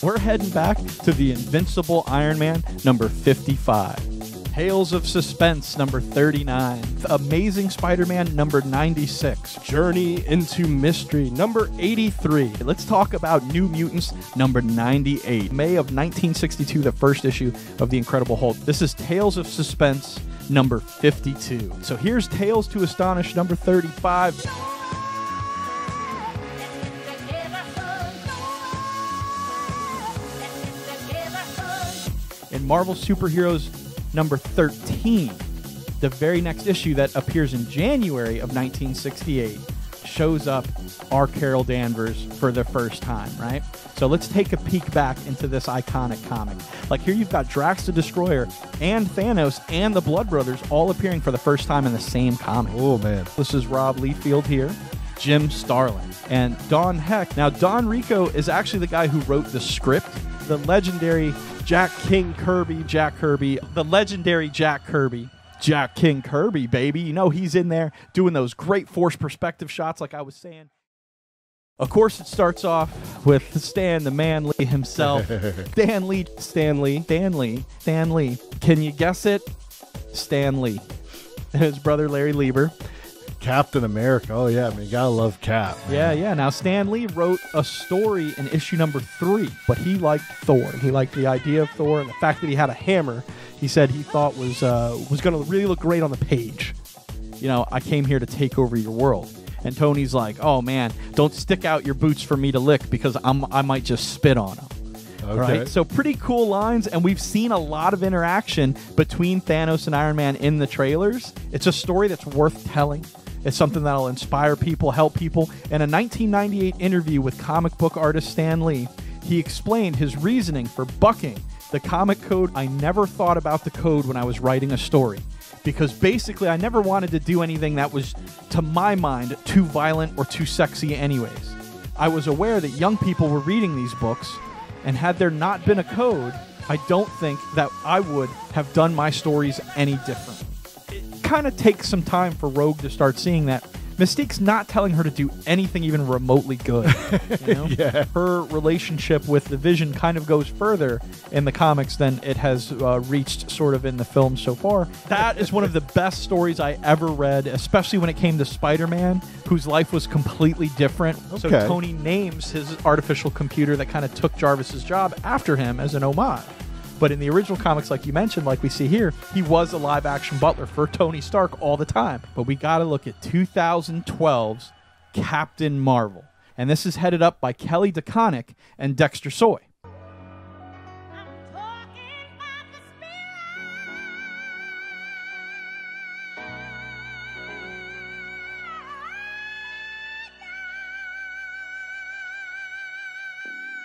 We're heading back to the Invincible Iron Man number 55. Tales of Suspense number 39. Amazing Spider-Man number 96. Journey into Mystery number 83. Let's talk about New Mutants number 98. May of 1962, the first issue of The Incredible Hulk. This is Tales of Suspense number 52. So here's Tales to Astonish number 35. In Marvel Superheroes number 13, the very next issue that appears in January of 1968, shows up our Carol Danvers for the first time, right? So let's take a peek back into this iconic comic. Like here you've got Drax the Destroyer and Thanos and the Blood Brothers all appearing for the first time in the same comic. Oh, man. This is Rob Liefeld here, Jim Starlin, and Don Heck. Now, Don Rico is actually the guy who wrote the script. The legendary Jack King Kirby. Jack Kirby, the legendary Jack Kirby. Jack King Kirby, baby. You know, he's in there doing those great forced perspective shots like I was saying. Of course, it starts off with Stan the Man Lee himself. Stan Lee. Can you guess it? Stan Lee. And his brother Larry Lieber. Captain America. Oh, yeah, man. You gotta love Cap. Man. Yeah. Now, Stan Lee wrote a story in issue number 3, but he liked Thor. He liked the idea of Thor and the fact that he had a hammer. He said he thought was going to really look great on the page. You know, I came here to take over your world. And Tony's like, oh, man, don't stick out your boots for me to lick because I might just spit on them. Okay. Right? So pretty cool lines, and we've seen a lot of interaction between Thanos and Iron Man in the trailers. It's a story that's worth telling. It's something that'll inspire people, help people. In a 1998 interview with comic book artist Stan Lee, he explained his reasoning for bucking the comic code. I never thought about the code when I was writing a story, because basically I never wanted to do anything that was, to my mind, too violent or too sexy anyways. I was aware that young people were reading these books, and had there not been a code, I don't think that I would have done my stories any different. It kind of takes some time for Rogue to start seeing that Mystique's not telling her to do anything even remotely good. You know? Yeah. Her relationship with the Vision kind of goes further in the comics than it has reached sort of in the film so far. That is one of the best stories I ever read, especially when it came to Spider-Man, whose life was completely different. Okay. So Tony names his artificial computer that kind of took Jarvis's job after him as an homage. But in the original comics, like you mentioned, like we see here, he was a live-action butler for Tony Stark all the time. But we got to look at 2012's Captain Marvel. And this is headed up by Kelly DeConnick and Dexter Soy.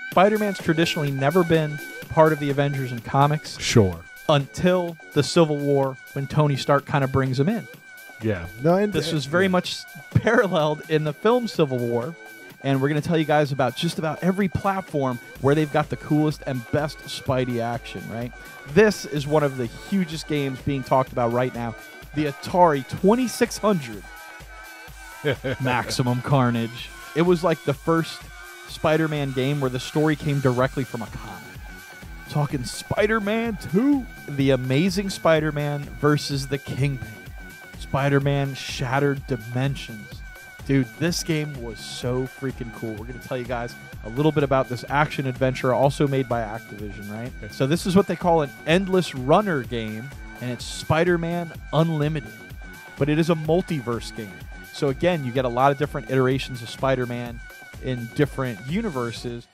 Spider-Man's traditionally never been part of the Avengers in comics. Sure. Until the Civil War, when Tony Stark kind of brings him in. Yeah. No, and this was very much paralleled in the film Civil War. And we're going to tell you guys about just about every platform where they've got the coolest and best Spidey action, right? This is one of the hugest games being talked about right now. The Atari 2600 Maximum Carnage. It was like the first Spider-Man game where the story came directly from a comic. Talking Spider-Man 2, The Amazing Spider-Man versus the Kingpin. Spider-Man Shattered Dimensions. Dude, this game was so freaking cool. We're going to tell you guys a little bit about this action adventure, also made by Activision, right? So this is what they call an endless runner game, and it's Spider-Man Unlimited. But it is a multiverse game. So again, you get a lot of different iterations of Spider-Man in different universes.